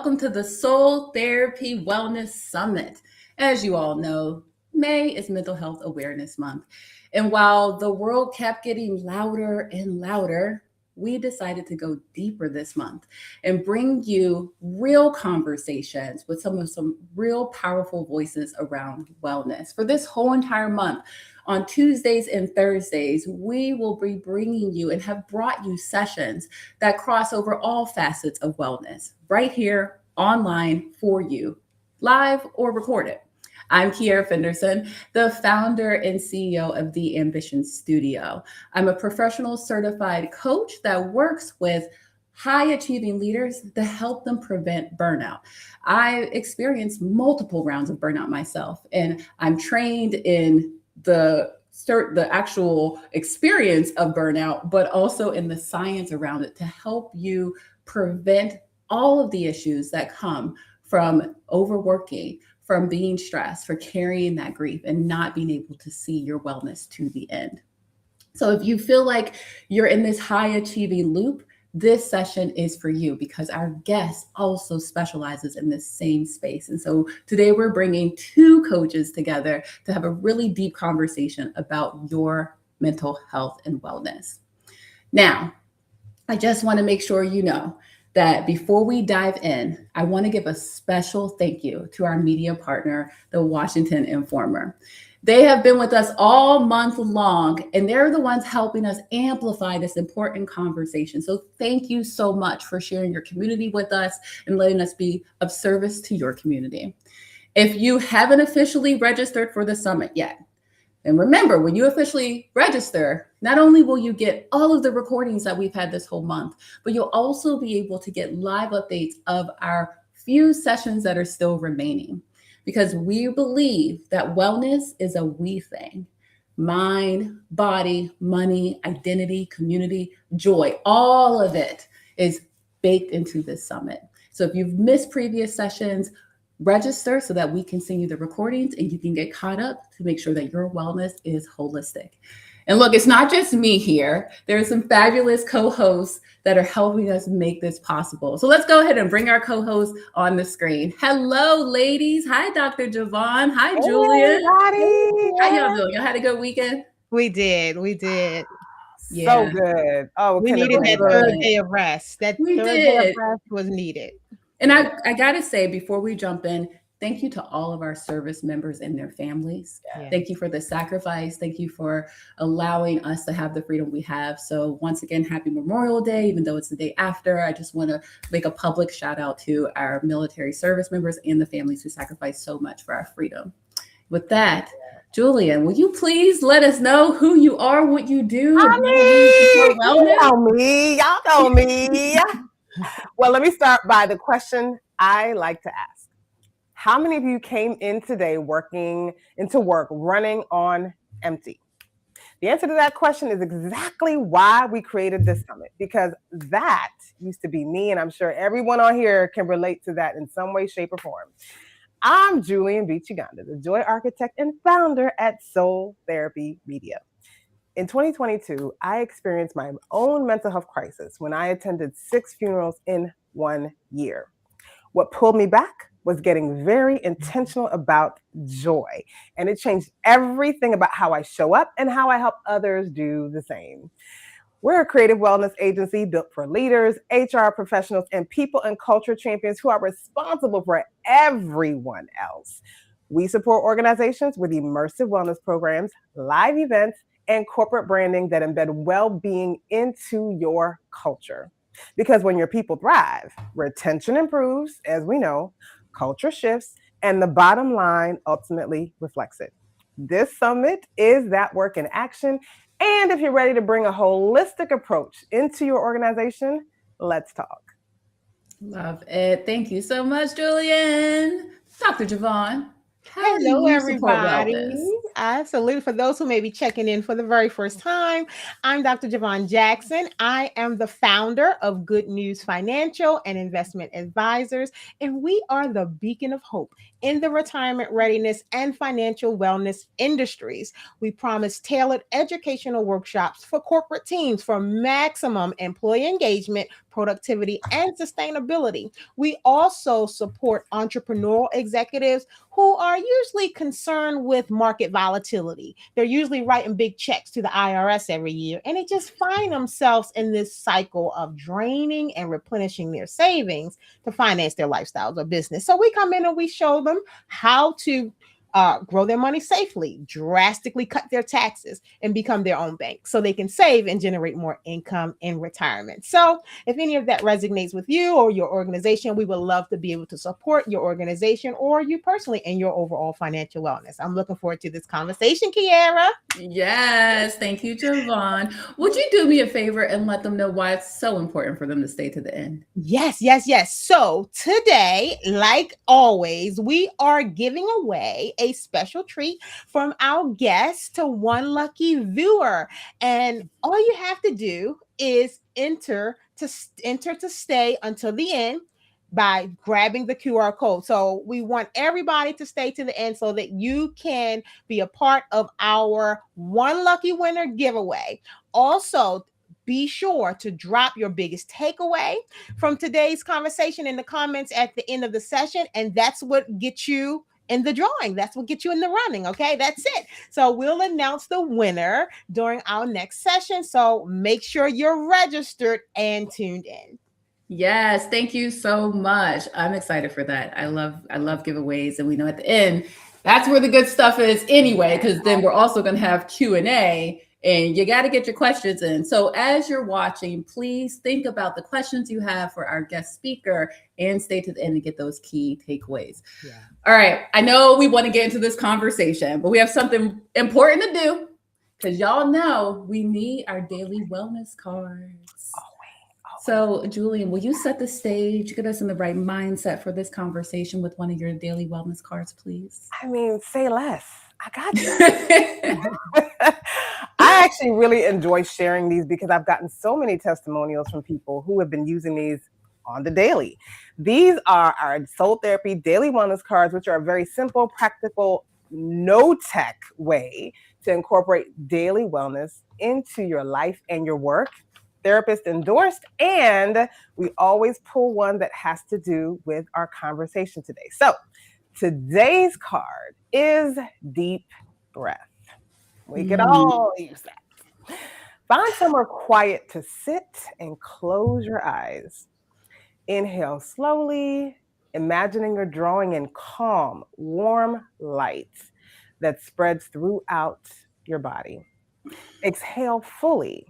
welcome to the Soul Therapy Wellness Summit. As you all know, May is Mental Health Awareness Month. And while the world kept getting louder and louder, we decided to go deeper this month and bring you real conversations with some real powerful voices around wellness. For this whole entire month, on Tuesdays and Thursdays, we will be bringing you and have brought you sessions that cross over all facets of wellness right here online for you, live or recorded. I'm Queirra Fenderson, the founder and CEO of The Ambition Studio. I'm a professional certified coach that works with high achieving leaders to help them prevent burnout. I experienced multiple rounds of burnout myself, and I'm trained in the actual experience of burnout, but also in the science around it to help you prevent all of the issues that come from overworking, from being stressed, for carrying that grief and not being able to see your wellness to the end. So if you feel like you're in this high achieving loop, this session is for you because our guest also specializes in this same space. And so today we're bringing two coaches together to have a really deep conversation about your mental health and wellness. Now, I just want to make sure you know that before we dive in, I want to give a special thank you to our media partner, the Washington Informer. They have been with us all month long, and they're the ones helping us amplify this important conversation. So thank you so much for sharing your community with us and letting us be of service to your community. If you haven't officially registered for the summit yet, and remember, when you officially register, not only will you get all of the recordings that we've had this whole month, but you'll also be able to get live updates of our few sessions that are still remaining. Because we believe that wellness is a we thing. Mind, body, money, identity, community, joy, all of it is baked into this summit. So if you've missed previous sessions, register so that we can send you the recordings and you can get caught up to make sure that your wellness is holistic. And look, it's not just me here. There are some fabulous co-hosts that are helping us make this possible. So let's go ahead and bring our co-hosts on the screen. Hello, ladies. Hi, Dr. Javon. Hi, Julia. How y'all doing? Y'all had a good weekend? We did. So good. Oh, we needed that third day of rest. That third day of rest was needed. And I got to say, before we jump in, thank you to all of our service members and their families. Yeah. Thank you for the sacrifice. Thank you for allowing us to have the freedom we have. So once again, happy Memorial Day, even though it's the day after. I just want to make a public shout out to our military service members and the families who sacrifice so much for our freedom. With that, Julian, will you please let us know who you are, what you do, and how you wellness? Y'all know me. Well, let me start by the question I like to ask. How many of you came in today working into work running on empty? The answer to that question is exactly why we created this summit, because that used to be me, and I'm sure everyone on here can relate to that in some way, shape, or form. I'm Julian B. Chiganda, the joy architect and founder at Soul Therapy Media. In 2022, I experienced my own mental health crisis when I attended 6 funerals in 1 year. What pulled me back was getting very intentional about joy, and it changed everything about how I show up and how I help others do the same. We're a creative wellness agency built for leaders, HR professionals, and people and culture champions who are responsible for everyone else. We support organizations with immersive wellness programs, live events, and corporate branding that embed well-being into your culture. Because when your people thrive, retention improves, as we know, culture shifts, and the bottom line ultimately reflects it. This summit is that work in action. And if you're ready to bring a holistic approach into your organization, let's talk. Love it. Thank you so much, Julian. Dr. Javon. Hello, everybody. Absolutely. For those who may be checking in for the very first time, I'm Dr. Javon Jackson. I am the founder of Good News Financial and Investment Advisors, and we are the beacon of hope in the retirement readiness and financial wellness industries. We promise tailored educational workshops for corporate teams for maximum employee engagement, productivity, and sustainability. We also support entrepreneurial executives who are usually concerned with market volatility. They're usually writing big checks to the IRS every year, and they just find themselves in this cycle of draining and replenishing their savings to finance their lifestyles or business. So we come in and we show them how to grow their money safely, drastically cut their taxes, and become their own bank so they can save and generate more income in retirement. So if any of that resonates with you or your organization, we would love to be able to support your organization or you personally in your overall financial wellness. I'm looking forward to this conversation, Queirra. Yes, thank you, Javon. Would you do me a favor and let them know why it's so important for them to stay to the end? Yes. So today, like always, we are giving away a special treat from our guest to one lucky viewer. And all you have to do is enter to stay until the end by grabbing the QR code. So we want everybody to stay to the end so that you can be a part of our one lucky winner giveaway. Also, be sure to drop your biggest takeaway from today's conversation in the comments at the end of the session. And that's what gets you in the drawing. That's what gets you in the running. Okay, that's it. So we'll announce the winner during our next session. So make sure you're registered and tuned in. Yes, thank you so much. I'm excited for that. I love giveaways, and we know at the end that's where the good stuff is anyway, because then we're also going to have Q&A, and you got to get your questions in. So as you're watching, please think about the questions you have for our guest speaker and stay to the end to get those key takeaways. Yeah. All right. I know we want to get into this conversation, but we have something important to do because y'all know we need our daily wellness cards. So, Julian, will you set the stage, get us in the right mindset for this conversation with one of your daily wellness cards, please? I mean, say less. I got you. I actually really enjoy sharing these because I've gotten so many testimonials from people who have been using these on the daily. These are our Soul Therapy Daily Wellness Cards, which are a very simple, practical, no-tech way to incorporate daily wellness into your life and your work. Therapist endorsed, and we always pull one that has to do with our conversation today. So today's card is deep breath. We could all use that. Find somewhere quiet to sit and close your eyes. Inhale slowly, imagining you're drawing in calm, warm light that spreads throughout your body. Exhale fully,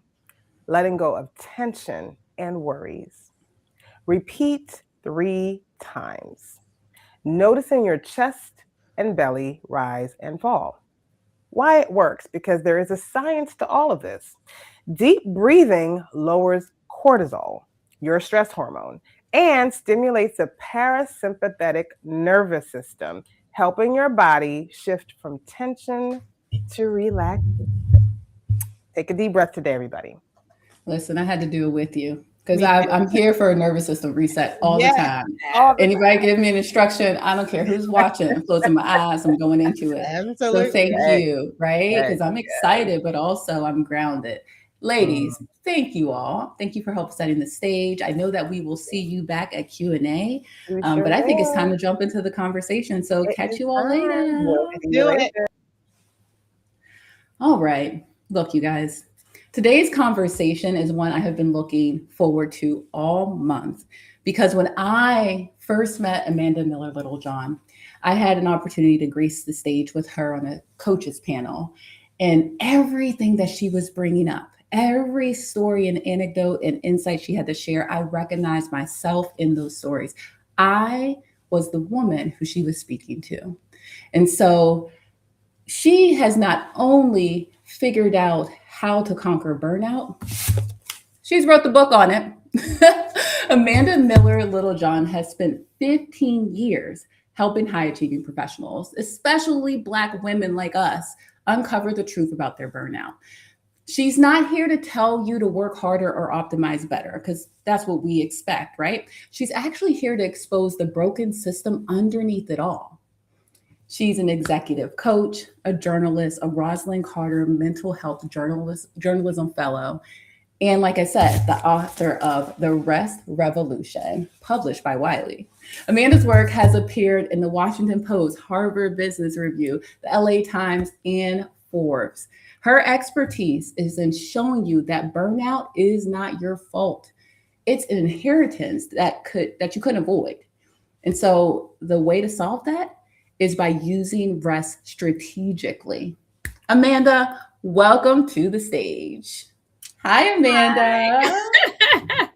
letting go of tension and worries. Repeat 3 times, noticing your chest and belly rise and fall. Why it works? Because there is a science to all of this. Deep breathing lowers cortisol, your stress hormone, and stimulates the parasympathetic nervous system, helping your body shift from tension to relaxation. Take a deep breath today, everybody. Listen, I had to do it with you because I'm here for a nervous system reset all the time. Anybody give me an instruction, I don't care who's watching. I'm closing my eyes. I'm going into it. Absolutely. So thank you, right? Because I'm excited, but also I'm grounded. Ladies, thank you all. Thank you for help setting the stage. I know that we will see you back at Q&A, but I think it's time to jump into the conversation. So catch you all later. Do it. All right. Look, you guys. Today's conversation is one I have been looking forward to all month because when I first met Amanda Miller Littlejohn, I had an opportunity to grace the stage with her on a coaches panel, and everything that she was bringing up, every story and anecdote and insight she had to share, I recognized myself in those stories. I was the woman who she was speaking to. And so she has not only figured out how to conquer burnout, she's wrote the book on it. Amanda Miller Littlejohn has spent 15 years helping high achieving professionals, especially Black women like us, uncover the truth about their burnout. She's not here to tell you to work harder or optimize better, because that's what we expect, right? She's actually here to expose the broken system underneath it all. She's an executive coach, a journalist, a Rosalind Carter mental health journalism fellow, and like I said, the author of The Rest Revolution, published by Wiley. Amanda's work has appeared in the Washington Post, Harvard Business Review, the LA Times, and Forbes. Her expertise is in showing you that burnout is not your fault. It's an inheritance that you couldn't avoid. And so the way to solve that is by using rest strategically. Amanda, welcome to the stage. Hi, Amanda. Hi.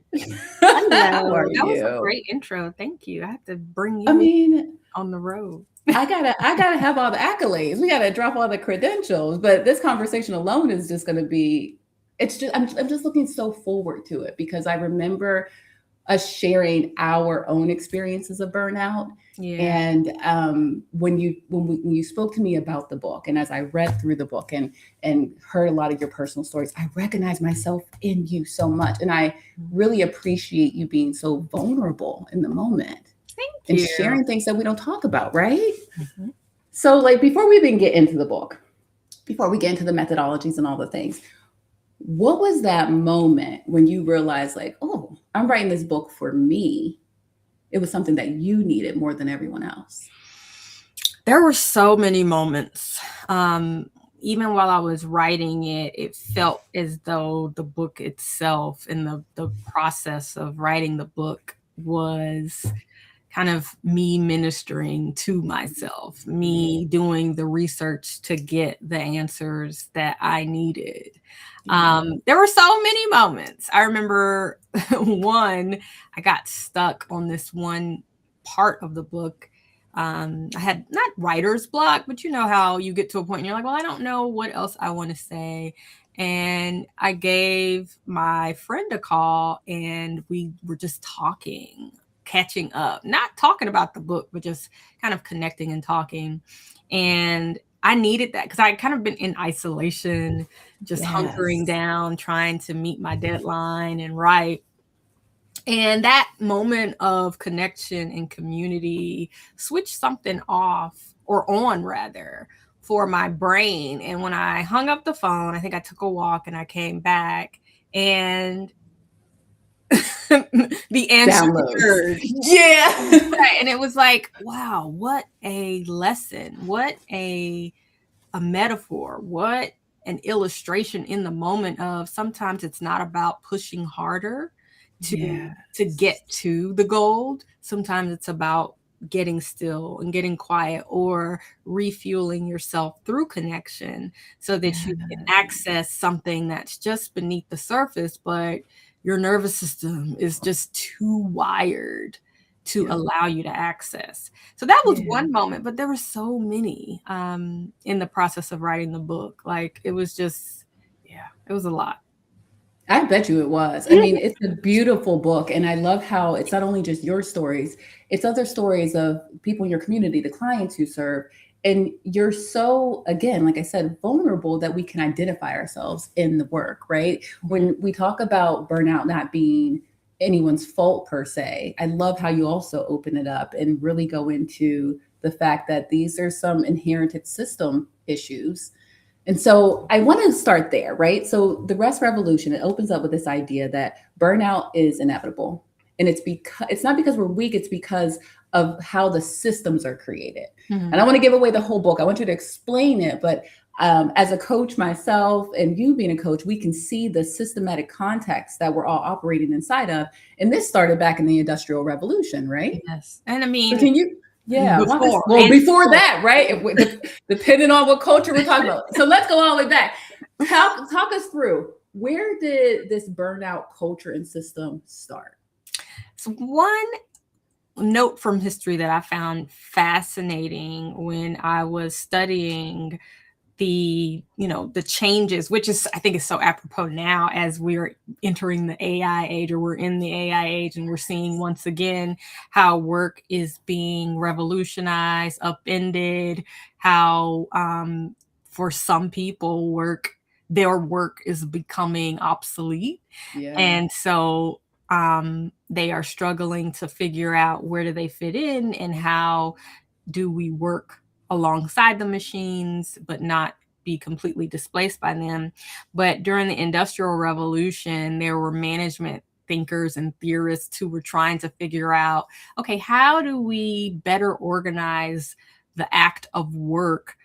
How are That was a you? great intro. Thank you. I have to bring you on the road. I gotta have all the accolades. We gotta drop all the credentials. But this conversation alone is just gonna be. I'm just looking so forward to it, because I remember us sharing our own experiences of burnout. Yeah. And when you spoke to me about the book, and as I read through the book and heard a lot of your personal stories, I recognized myself in you so much. And I really appreciate you being so vulnerable in the moment. Thank and you. sharing things that we don't talk about, right? Mm-hmm. So like, before we even get into the book, before we get into the methodologies and all the things, what was that moment when you realized like, oh, I'm writing this book for me? It was something that you needed more than everyone else. There were so many moments. Even while I was writing it, it felt as though the book itself and the process of writing the book was kind of me ministering to myself, me doing the research to get the answers that I needed. There were so many moments. I remember one, I got stuck on this one part of the book. I had not writer's block, but you know how you get to a point and you're like, well, I don't know what else I want to say. And I gave my friend a call and we were just talking, catching up, not talking about the book, but just kind of connecting and talking. And I needed that because I kind of been in isolation, just hunkering down, trying to meet my deadline and write. And that moment of connection and community switched something off, or on rather, for my brain. And when I hung up the phone, I think I took a walk and I came back and the answer occurred. Yeah. Right. And it was like, wow, what a lesson, what a metaphor, what an illustration in the moment of sometimes it's not about pushing harder to get to the gold. Sometimes it's about getting still and getting quiet, or refueling yourself through connection so that you can access something that's just beneath the surface, but your nervous system is just too wired to allow you to access. So that was one moment, but there were so many in the process of writing the book. Like it was just, it was a lot. I bet you it was. I mean, it's a beautiful book. And I love how it's not only just your stories, it's other stories of people in your community, the clients you serve. And you're so, again, like I said, vulnerable that we can identify ourselves in the work, right? When we talk about burnout not being anyone's fault per se, I love how you also open it up and really go into the fact that these are some inherited system issues. And so I want to start there, right? So the Rest Revolution, it opens up with this idea that burnout is inevitable. And it's not because we're weak, it's because of how the systems are created. Mm-hmm. And I want to give away the whole book. I want you to explain it. But as a coach myself, and you being a coach, we can see the systematic context that we're all operating inside of. And this started back in the Industrial Revolution, right? Yes. And I mean, so can you... Yeah. Before that, right? Depending on what culture we're talking about. So let's go all the way back. Talk us through, where did this burnout culture and system start? So one note from history that I found fascinating when I was studying the changes, which is, I think is so apropos now as we're entering the AI age, or we're in the AI age, and we're seeing once again how work is being revolutionized, upended, how for some people, their work is becoming obsolete. Yeah. And so they are struggling to figure out where do they fit in and how do we work alongside the machines, but not be completely displaced by them. But during the Industrial Revolution, there were management thinkers and theorists who were trying to figure out, okay, how do we better organize the act of work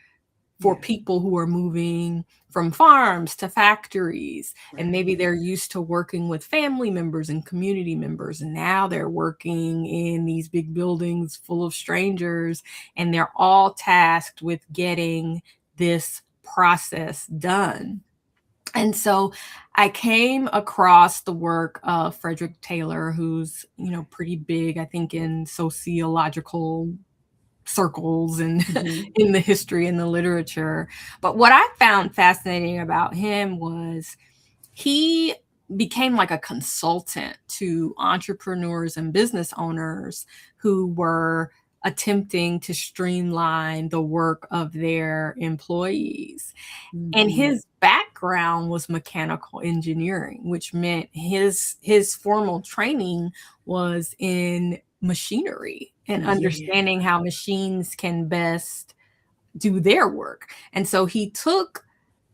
for people who are moving from farms to factories, and maybe they're used to working with family members and community members, and now they're working in these big buildings full of strangers, and they're all tasked with getting this process done. And so I came across the work of Frederick Taylor, who's, pretty big, I think, in sociological circles and in the history and the literature. But what I found fascinating about him was he became like a consultant to entrepreneurs and business owners who were attempting to streamline the work of their employees. And his background was mechanical engineering, which meant his formal training was in machinery and understanding how machines can best do their work. And so he took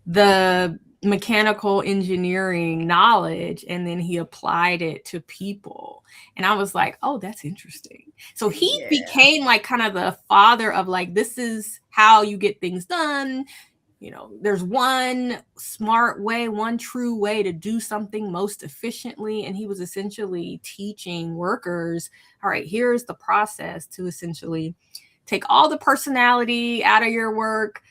the mechanical engineering knowledge and then he applied it to people. And I was like, oh, that's interesting. So he became like kind of the father of like, this is how you get things done. There's one smart way, one true way to do something most efficiently. And he was essentially teaching workers, all right, here's the process to essentially take all the personality out of your work,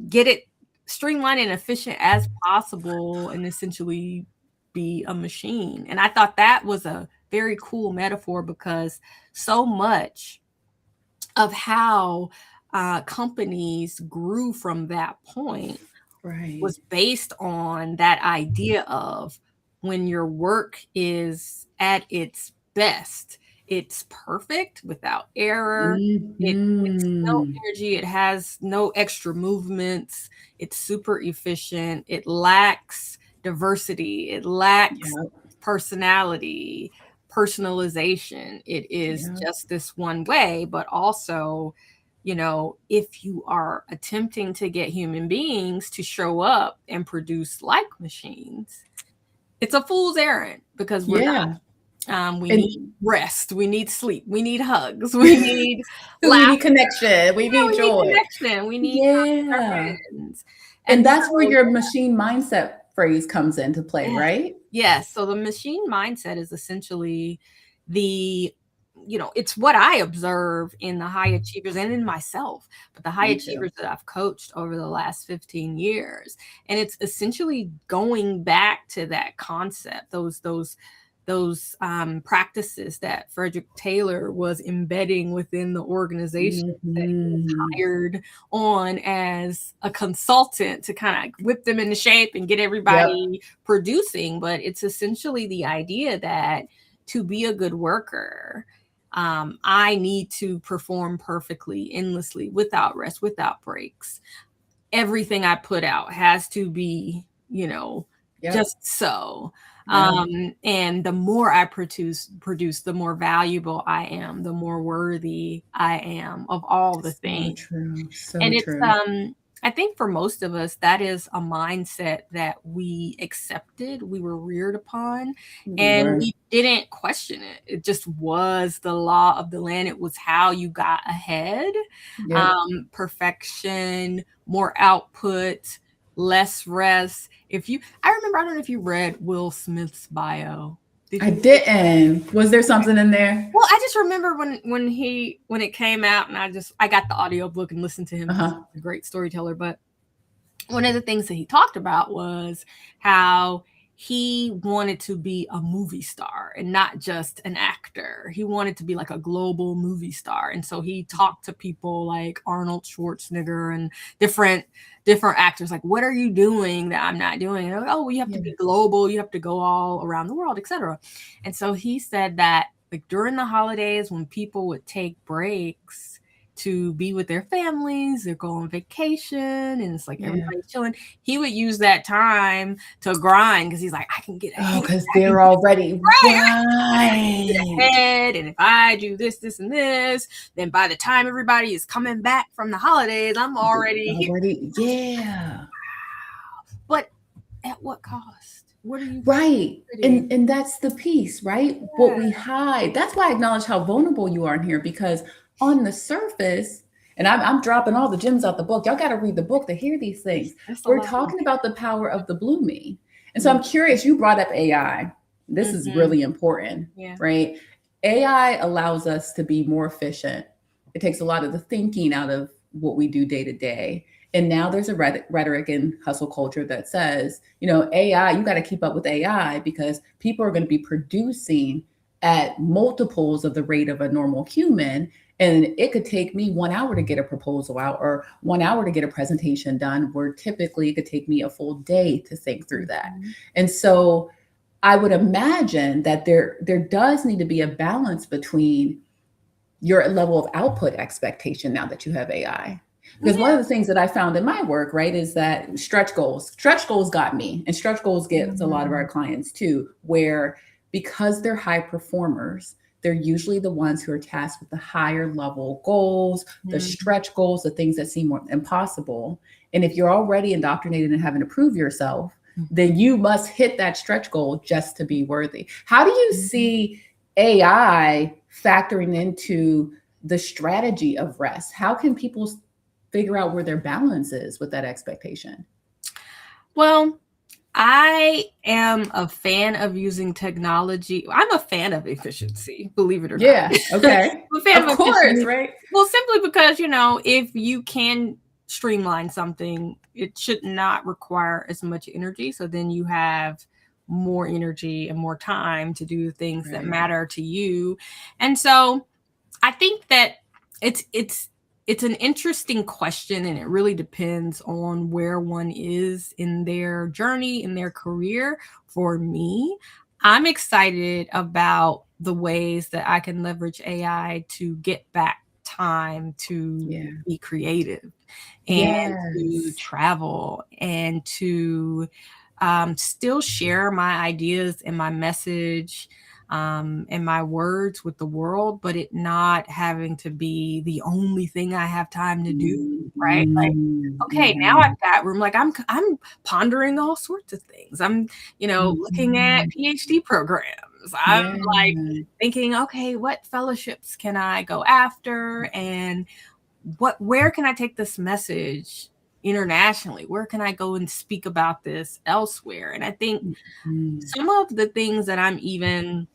get it streamlined and efficient as possible, and essentially be a machine. And I thought that was a very cool metaphor because so much of how companies grew from that point was based on that idea of when your work is at its best, it's perfect without error. It's no energy. It has no extra movements. It's super efficient. It lacks diversity. It lacks personality, personalization. It is just this one way, but also, if you are attempting to get human beings to show up and produce like machines, it's a fool's errand because we're not. We need rest. We need sleep. We need hugs. We need connection. We need joy. We need friends. And that's where your machine mindset phrase comes into play, right? Yes. So the machine mindset is essentially it's what I observe in the high achievers and in myself, but the high achievers that I've coached over the last 15 years. And it's essentially going back to that concept, those practices that Frederick Taylor was embedding within the organization that he was hired on as a consultant to kind of whip them into shape and get everybody producing. But it's essentially the idea that to be a good worker, I need to perform perfectly, endlessly, without rest, without breaks. Everything I put out has to be, just so. And the more I produce, the more valuable I am, the more worthy I am of all the things. True. And it's I think for most of us, that is a mindset that we accepted, we were reared upon, and we didn't question it. It just was the law of the land. It was how you got ahead. Perfection, more output, less rest. I don't know if you read Will Smith's bio. I didn't. Was there something in there? Well, I just remember when it came out, and I got the audiobook and listened to him. He's a great storyteller. But one of the things that he talked about was how he wanted to be a movie star and not just an actor. He wanted to be like a global movie star. And so he talked to people like Arnold Schwarzenegger and different actors, like, what are you doing that I'm not doing? And like, you have to be global. You have to go all around the world, etc. And so he said that like during the holidays when people would take breaks to be with their families, they go on vacation, and it's like everybody's chilling. He would use that time to grind because he's like, I can get ahead. because they're already right. Ahead, and if I do this, this, and this, then by the time everybody is coming back from the holidays, I'm already yeah. But at what cost? What are you right? And that's the piece, right? Yeah. What we hide. That's why I acknowledge how vulnerable you are in here, because on the surface, and I'm dropping all the gems out the book. Y'all got to read the book to hear these things. We're talking about the power of the blue me. And so I'm curious, you brought up AI. This is really important, right? AI allows us to be more efficient. It takes a lot of the thinking out of what we do day to day. And now there's a rhetoric in hustle culture that says, you know, AI, you got to keep up with AI because people are going to be producing at multiples of the rate of a normal human. And it could take me 1 hour to get a proposal out or 1 hour to get a presentation done, where typically it could take me a full day to think through that. And so I would imagine that there does need to be a balance between your level of output expectation now that you have AI. Because one of the things that I found in my work, right, is that stretch goals got me, and stretch goals gets a lot of our clients too, where because they're high performers, they're usually the ones who are tasked with the higher level goals, the stretch goals, the things that seem more impossible. And if you're already indoctrinated and having to prove yourself, then you must hit that stretch goal just to be worthy. How do you see AI factoring into the strategy of rest? How can people figure out where their balance is with that expectation? Well, I am a fan of using technology. I'm a fan of efficiency, believe it or not. Yeah, okay. I'm a fan of course, efficiency. Right? Well, simply because, you know, if you can streamline something, it should not require as much energy. So then you have more energy and more time to do things that matter to you. And so I think that it's an interesting question, and it really depends on where one is in their journey, in their career. For me, I'm excited about the ways that I can leverage AI to get back time to be creative and to travel and to still share my ideas and my message and my words with the world, but it not having to be the only thing I have time to do, right? Like, okay, now I've got room. Like I'm pondering all sorts of things. I'm, you know, looking at PhD programs. I'm like thinking, okay, what fellowships can I go after? And where can I take this message internationally? Where can I go and speak about this elsewhere? And I think some of the things that I'm even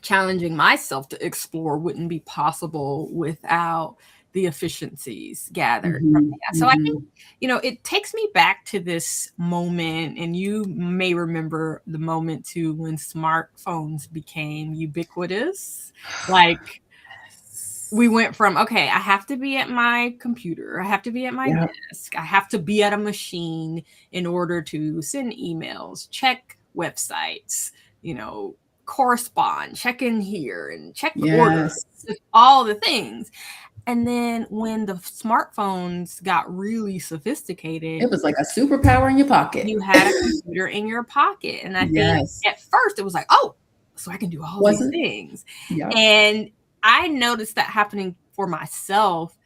challenging myself to explore wouldn't be possible without the efficiencies gathered from that. So I think, you know, it takes me back to this moment, and you may remember the moment too when smartphones became ubiquitous. Like, we went from, okay, I have to be at my computer, I have to be at my desk, I have to be at a machine in order to send emails, check websites, you know, correspond, check in here and check orders, all the things. And then when the smartphones got really sophisticated, it was like a superpower in your pocket. You had a computer in your pocket. And I think at first it was like, oh, so I can do all these things. And I noticed that happening for myself.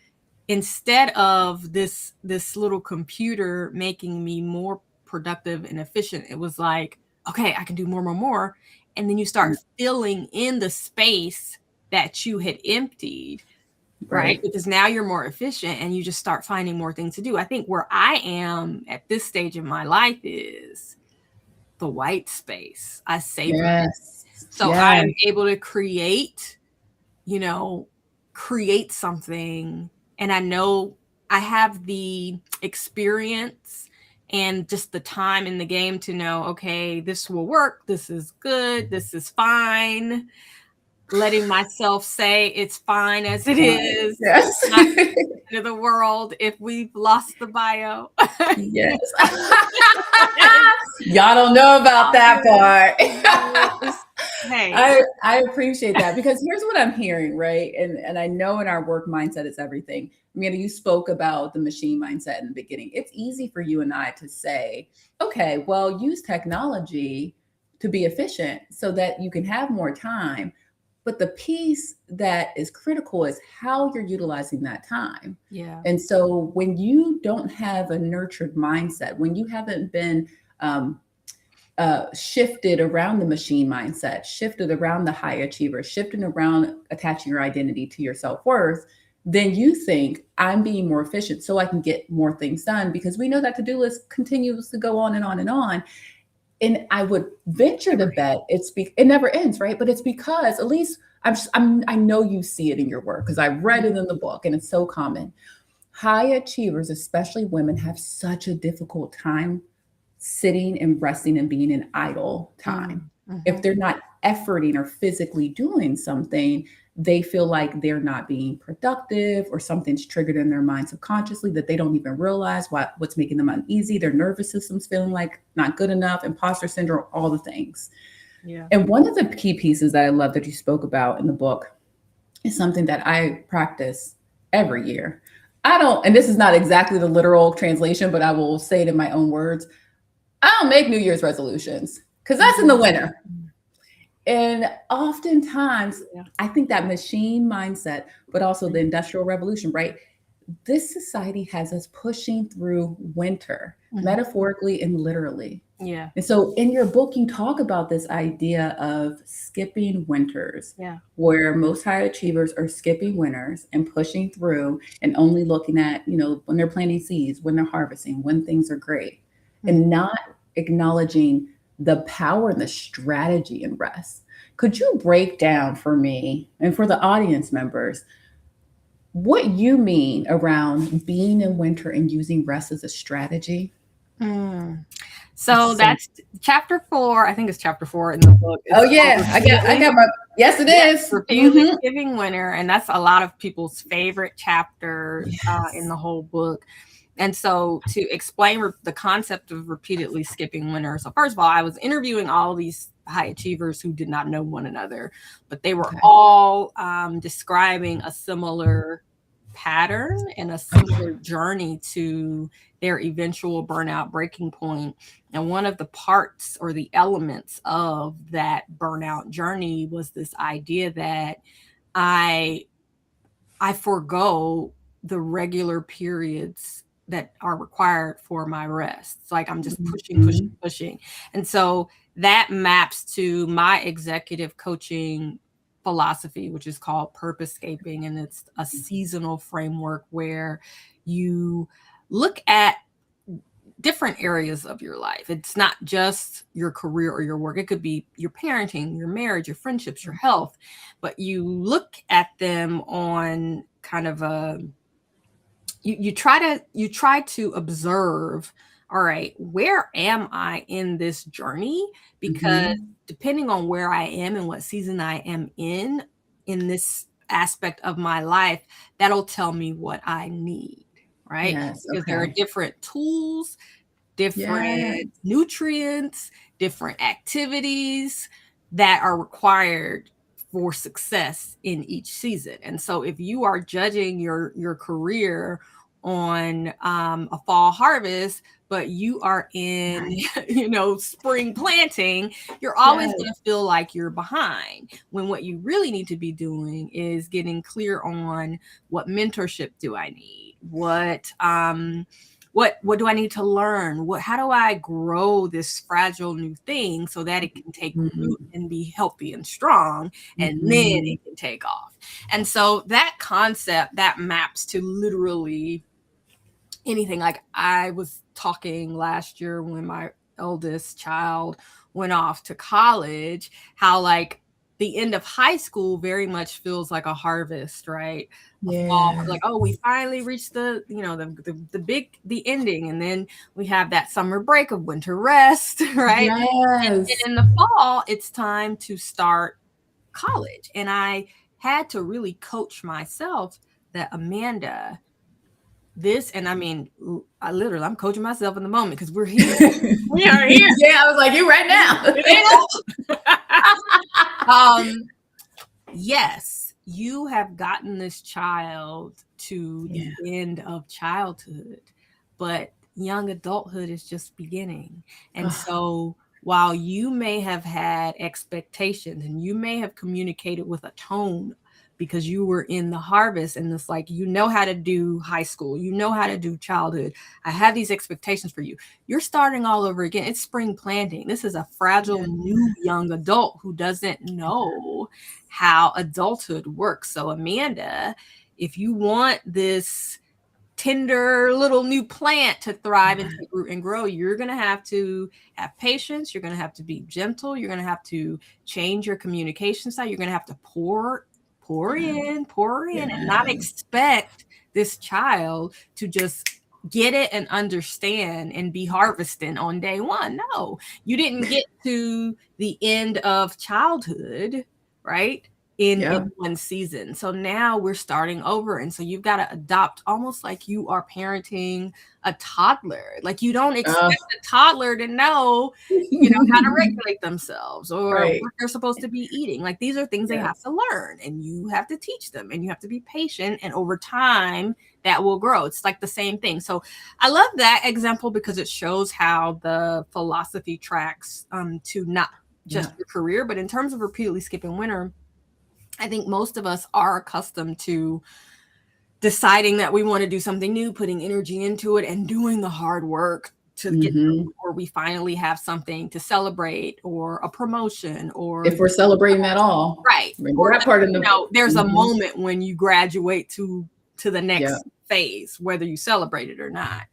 Instead of this little computer making me more productive and efficient, it was like, okay, I can do more. And then you start filling in the space that you had emptied, right? Because now you're more efficient and you just start finding more things to do. I think where I am at this stage of my life is the white space. I savor it. So I'm able to create something, and I know I have the experience and just the time in the game to know, okay, this will work, this is good, this is fine. Letting myself say it's fine as it is. Not the end of the world if we've lost the bio. Y'all don't know about that part. Hey. I appreciate that, because here's what I'm hearing, right? And I know in our work mindset is everything. I mean, you spoke about the machine mindset in the beginning. It's easy for you and I to say, okay, well, use technology to be efficient so that you can have more time. But the piece that is critical is how you're utilizing that time. Yeah. And so when you don't have a nurtured mindset, when you haven't been shifted around the machine mindset, shifted around the high achiever, shifted around attaching your identity to your self-worth, then you think I'm being more efficient so I can get more things done, because we know that to-do list continues to go on and on and on. And I would venture to bet it never ends, right? But it's because, at least I know you see it in your work, because I read it in the book and it's so common. High achievers, especially women, have such a difficult time sitting and resting and being in idle time. Mm-hmm. If they're not efforting or physically doing something, they feel like they're not being productive, or something's triggered in their mind subconsciously that they don't even realize what's making them uneasy. Their nervous system's feeling like not good enough, imposter syndrome, all the things. Yeah. And one of the key pieces that I love that you spoke about in the book is something that I practice every year. And this is not exactly the literal translation, but I will say it in my own words. I don't make New Year's resolutions, because that's in the winter. And oftentimes, I think that machine mindset, but also the Industrial Revolution, right? This society has us pushing through winter, metaphorically and literally. Yeah. And so in your book, you talk about this idea of skipping winters, where most high achievers are skipping winters and pushing through and only looking at, when they're planting seeds, when they're harvesting, when things are great, and not acknowledging the power and the strategy in rest. Could you break down for me and for the audience members what you mean around being in winter and using rest as a strategy? So that's chapter 4. I think it's chapter 4 in the book. Oh yeah, I got my. Yes, it is. Repeatedly skipping winter, and that's a lot of people's favorite chapter in the whole book. And so to explain the concept of repeatedly skipping winter. So first of all, I was interviewing all these high achievers who did not know one another, but they were all describing a similar pattern and a similar journey to their eventual burnout breaking point. And one of the parts or the elements of that burnout journey was this idea that I forgo the regular periods that are required for my rest. It's like I'm just pushing. And so that maps to my executive coaching philosophy, which is called purposescaping. And it's a seasonal framework where you look at different areas of your life. It's not just your career or your work. It could be your parenting, your marriage, your friendships, your health, but you look at them on kind of a, you try to observe, all right, where am I in this journey? Because depending on where I am and what season I am in this aspect of my life, that'll tell me what I need, right? Because there are different tools, different nutrients, different activities that are required for success in each season. And so if you are judging your career on a fall harvest, but you are in, spring planting, you're always going to feel like you're behind, when what you really need to be doing is getting clear on what mentorship do I need? What do I need to learn? How do I grow this fragile new thing so that it can take root and be healthy and strong, and then it can take off? And so that concept, that maps to literally anything. Like I was talking last year when my eldest child went off to college, how like the end of high school very much feels like a harvest, right? Fall, like, oh, we finally reached the ending, and then we have that summer break of winter rest, right? And in the fall, it's time to start college. And I had to really coach myself that, Amanda, this, and I mean, I'm coaching myself in the moment because we're here. We are here. Yeah, I was like, you right now. Yes, you have gotten this child to the end of childhood, but young adulthood is just beginning. And so while you may have had expectations and you may have communicated with a tone because you were in the harvest, and it's like, you know how to do high school, you know how to do childhood, I have these expectations for you. You're starting all over again. It's spring planting. This is a fragile new young adult who doesn't know how adulthood works. So Amanda, if you want this tender little new plant to thrive and take root and grow, you're going to have patience. You're going to have to be gentle. You're going to have to change your communication style. You're going to have to pour in, and not expect this child to just get it and understand and be harvesting on day one. No, you didn't get to the end of childhood, right? In one season. So now we're starting over. And so you've got to adopt almost like you are parenting a toddler. Like you don't expect a toddler to know, how to regulate themselves or what they're supposed to be eating. Like these are things they have to learn, and you have to teach them, and you have to be patient. And over time that will grow. It's like the same thing. So I love that example because it shows how the philosophy tracks to not just your career, but in terms of repeatedly skipping winter, I think most of us are accustomed to deciding that we want to do something new, putting energy into it, and doing the hard work to get to where we finally have something to celebrate, or a promotion, or if we're celebrating at all. Right. Remember that part of there's a moment when you graduate to the next phase, whether you celebrate it or not.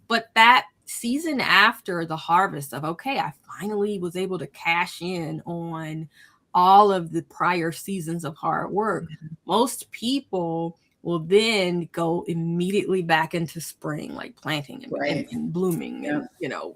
But that season after the harvest of, okay, I finally was able to cash in on all of the prior seasons of hard work. Most people will then go immediately back into spring, like planting and blooming and,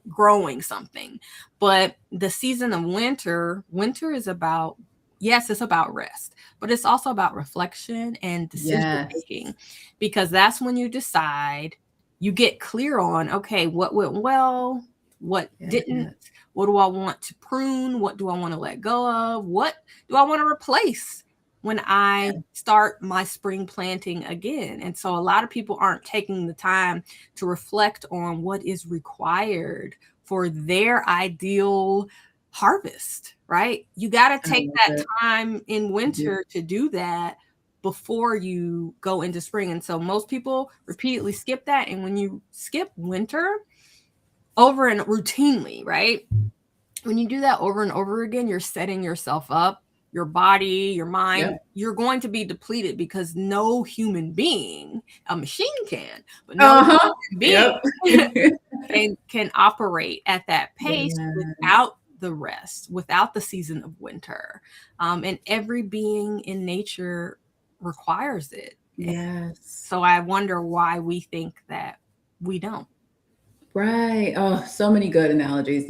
growing something. But the season of winter is about, it's about rest, but it's also about reflection and decision making, because that's when you decide, you get clear on, okay, what went well, what didn't, what do I want to prune? What do I want to let go of? What do I want to replace when I start my spring planting again? And so a lot of people aren't taking the time to reflect on what is required for their ideal harvest, right? You got to take that time in winter to do that before you go into spring. And so most people repeatedly skip that. And when you skip winter over and routinely, right? When you do that over and over again, you're setting yourself up, your body, your mind, you're going to be depleted, because no human being, a machine can, but no human being can operate at that pace without the rest, without the season of winter. And every being in nature requires it. Yes. So I wonder why we think that we don't. Right. Oh, so many good analogies.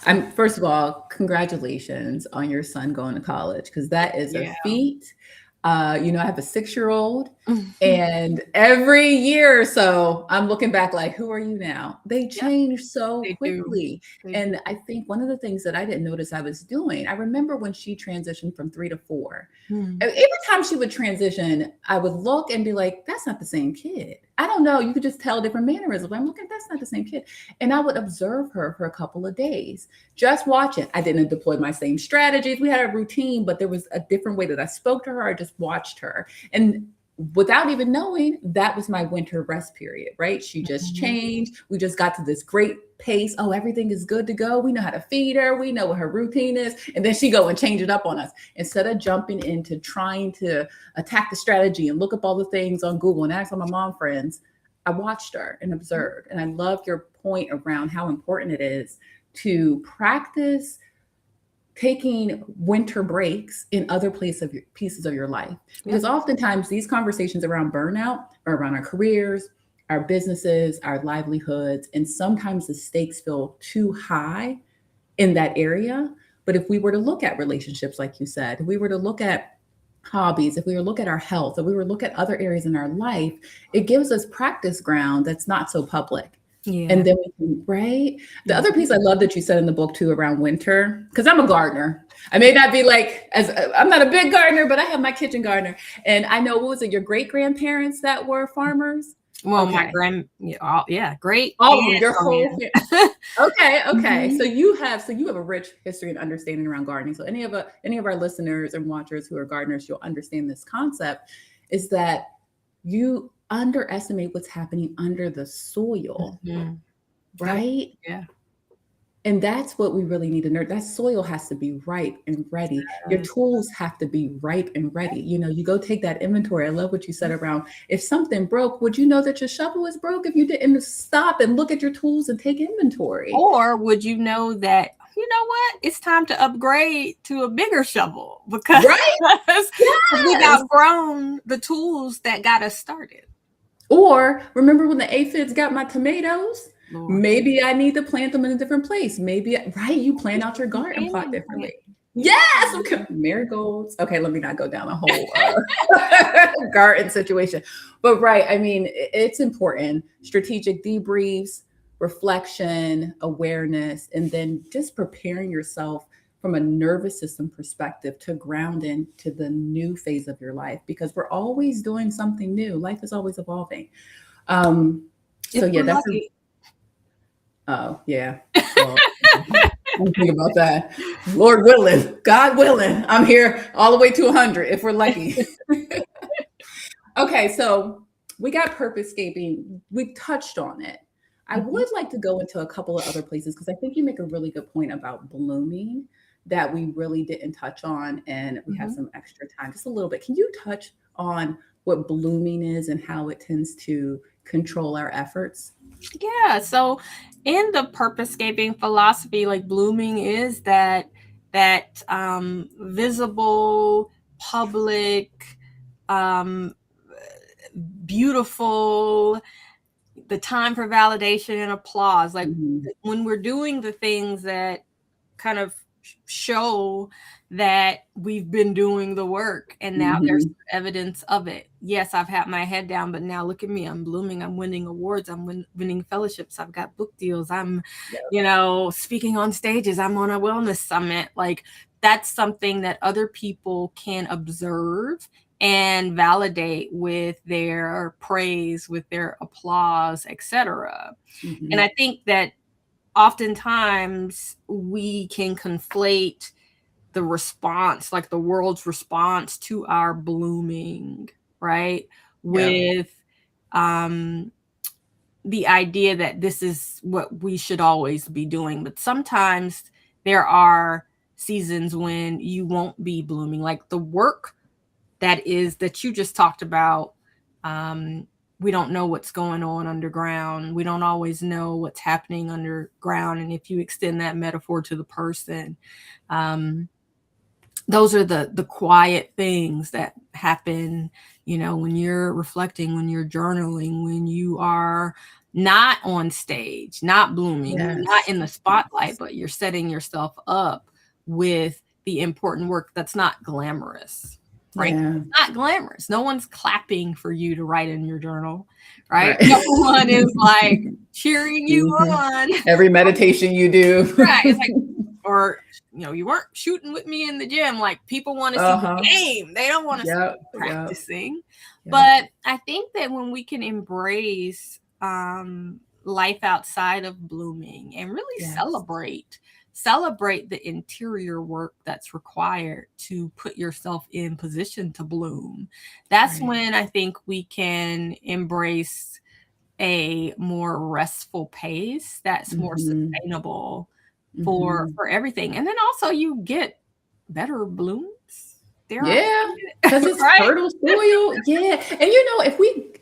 I'm first of all, congratulations on your son going to college, because that is a feat. I have a 6-year-old, and every year or so I'm looking back like, who are you now? They change so quickly. And I think one of the things that I didn't notice I was doing, I remember when she transitioned from 3 to 4, every time she would transition, I would look and be like, that's not the same kid. I don't know. You could just tell different mannerisms. I'm looking, that's not the same kid. And I would observe her for a couple of days, just watch it. I didn't deploy my same strategies. We had a routine, but there was a different way that I spoke to her. I just watched her. And without even knowing, that was my winter rest period, right? She just changed. We just got to this great pace. Oh, everything is good to go. We know how to feed her. We know what her routine is. And then she go and change it up on us. Instead of jumping into trying to attack the strategy and look up all the things on Google and ask all my mom friends, I watched her and observed. And I love your point around how important it is to practice taking winter breaks in other pieces of your life. Because oftentimes these conversations around burnout are around our careers, our businesses, our livelihoods, and sometimes the stakes feel too high in that area. But if we were to look at relationships, like you said, if we were to look at hobbies, if we were look at our health, if we were look at other areas in our life, it gives us practice ground that's not so public. Yeah. And then we can, right? The other piece I love that you said in the book too around winter, because I'm a gardener. I may not be like, I'm not a big gardener, but I have my kitchen gardener. And I know, what was it, your great grandparents that were farmers? Well, Okay. my great. Oh, your whole family. Okay. Mhm. So you have a rich history and understanding around gardening. So any of our listeners and watchers who are gardeners, you'll understand this concept is that you underestimate what's happening under the soil, Mhm. right? Yeah. And that's what we really need to know. That soil has to be ripe and ready. Your Yes. tools have to be ripe and ready. You know, you go take that inventory. I love what you said around, if something broke, would you know that your shovel is broke if you didn't stop and look at your tools and take inventory? Or would you know that, you know what, it's time to upgrade to a bigger shovel because Right? we've Yes. outgrown the tools that got us started. Or remember when the aphids got my tomatoes? Lord. Maybe I need to plant them in a different place. Maybe, right? You plan out your garden plot differently. Yes. Okay. Marigolds. Okay. Let me not go down a whole garden situation. But right. I mean, it's important. Strategic debriefs, reflection, awareness, and then just preparing yourself from a nervous system perspective to ground into the new phase of your life, because we're always doing something new. Life is always evolving. So If yeah, we're that's lucky. oh yeah. Well, don't think about that. Lord willing, God willing, I'm here all the way to 100 if we're lucky. Okay, so we got purposescaping. We touched on it. I would like to go into a couple of other places because I think you make a really good point about blooming that we really didn't touch on, and we have some extra time, just a little bit. Can you touch on what blooming is and how it tends to control our efforts? Yeah. So in the purposescaping philosophy, like blooming is that visible, public, beautiful, the time for validation and applause. Like when we're doing the things that kind of show that we've been doing the work and now there's evidence of it. Yes, I've had my head down, but now look at me. I'm blooming. I'm winning awards. I'm winning fellowships. I've got book deals. I'm, speaking on stages. I'm on a wellness summit. Like that's something that other people can observe and validate with their praise, with their applause, etc. And I think that oftentimes we can conflate the response, like the world's response to our blooming, right? With the idea that this is what we should always be doing. But sometimes there are seasons when you won't be blooming, like the work that you just talked about. We don't know what's going on underground. We don't always know what's happening underground. And if you extend that metaphor to the person, those are the quiet things that happen, when you're reflecting, when you're journaling, when you are not on stage, not blooming, not in the spotlight, but you're setting yourself up with the important work that's not glamorous. Right? It's not glamorous. No one's clapping for you to write in your journal, right? No one is like cheering you on. Every meditation you do. Right. It's like, or, you weren't shooting with me in the gym. Like people want to see the game. They don't want to see practicing. But I think that when we can embrace life outside of blooming and really celebrate the interior work that's required to put yourself in position to bloom. That's when I think we can embrace a more restful pace that's more sustainable for everything. And then also you get better blooms. Because it's fertile soil. Yeah. And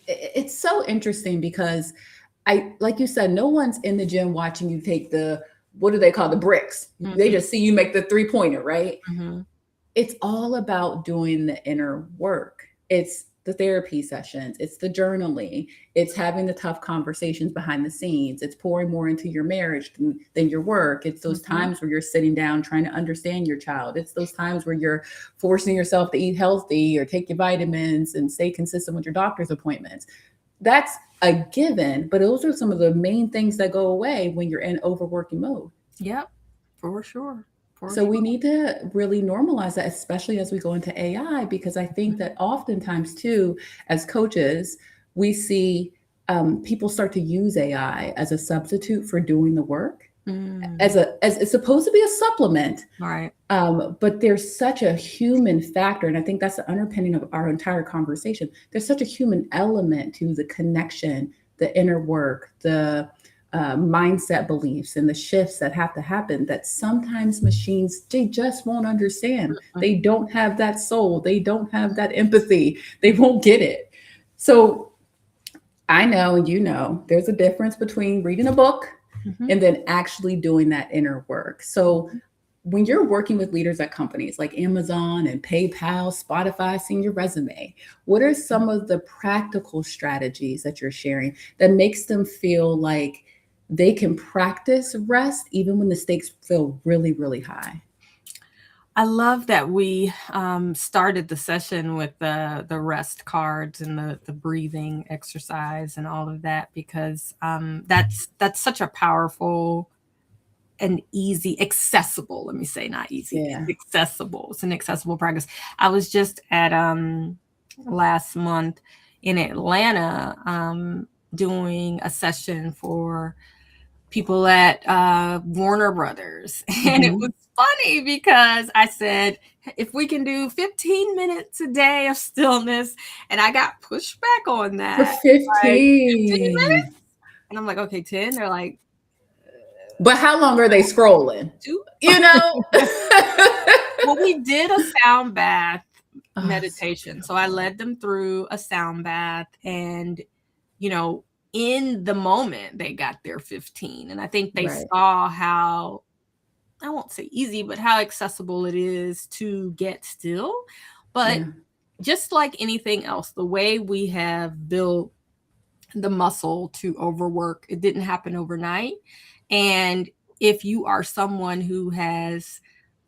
it's so interesting because like you said, no one's in the gym watching you take what do they call the bricks? They just see you make the 3-pointer, right? It's all about doing the inner work. It's the therapy sessions, it's the journaling, it's having the tough conversations behind the scenes, it's pouring more into your marriage than your work. It's those times where you're sitting down trying to understand your child. It's those times where you're forcing yourself to eat healthy or take your vitamins and stay consistent with your doctor's appointments. That's a given, but those are some of the main things that go away when you're in overworking mode. Yep, for sure. So we need to really normalize that, especially as we go into AI, because I think that oftentimes too, as coaches, we see people start to use AI as a substitute for doing the work. As it's supposed to be a supplement, right? But there's such a human factor, and I think that's the underpinning of our entire conversation. There's such a human element to the connection, the inner work, the mindset beliefs, and the shifts that have to happen that sometimes machines, they just won't understand. They don't have that soul. They don't have that empathy. They won't get it. So I know, you know, there's a difference between reading a book and then actually doing that inner work. So when you're working with leaders at companies like Amazon and PayPal, Spotify, seeing your resume, what are some of the practical strategies that you're sharing that makes them feel like they can practice rest even when the stakes feel really, really high? I love that we started the session with the rest cards and the breathing exercise and all of that, because that's such a powerful and easy, accessible, let me say, not easy, it's accessible. It's an accessible practice. I was just at last month in Atlanta doing a session for people at Warner Brothers. And it was funny because I said, if we can do 15 minutes a day of stillness, and I got pushed back on that. For 15. Like, 15 minutes? And I'm like, okay, 10. They're like, but how long are they scrolling? 2? You know? Well, we did a sound bath meditation. So I led them through a sound bath, and, you know, in the moment they got their 15. And I think they saw how, I won't say easy, but how accessible it is to get still. But just like anything else, the way we have built the muscle to overwork, it didn't happen overnight. And if you are someone who has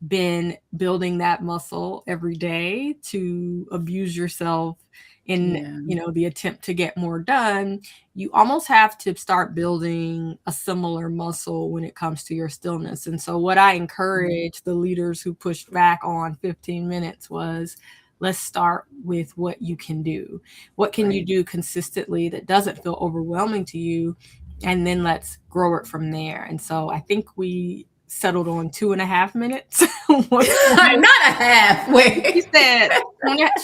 been building that muscle every day to abuse yourself in, you know, the attempt to get more done, you almost have to start building a similar muscle when it comes to your stillness. And so what I encourage the leaders who pushed back on 15 minutes was, let's start with what you can do. What can you do consistently that doesn't feel overwhelming to you? And then let's grow it from there. And so I think we settled on 2.5 minutes. Not a half. Wait. She said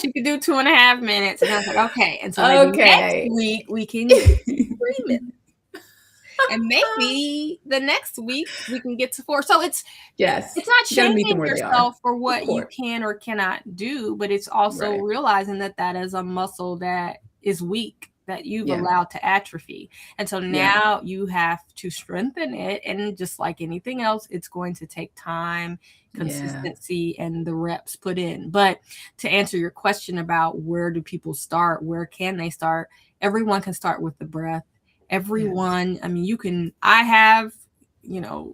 she could do 2.5 minutes. And I was like, okay. And so maybe next week we can do 3 minutes. And maybe the next week we can get to 4. So it's not shaming yourself for what you can or cannot do, but it's also realizing that that is a muscle that is weak, that you've allowed to atrophy. And so now you have to strengthen it. And just like anything else, it's going to take time, consistency, and the reps put in. But to answer your question about where do people start, where can they start? Everyone can start with the breath. Everyone, I mean, I have, you know,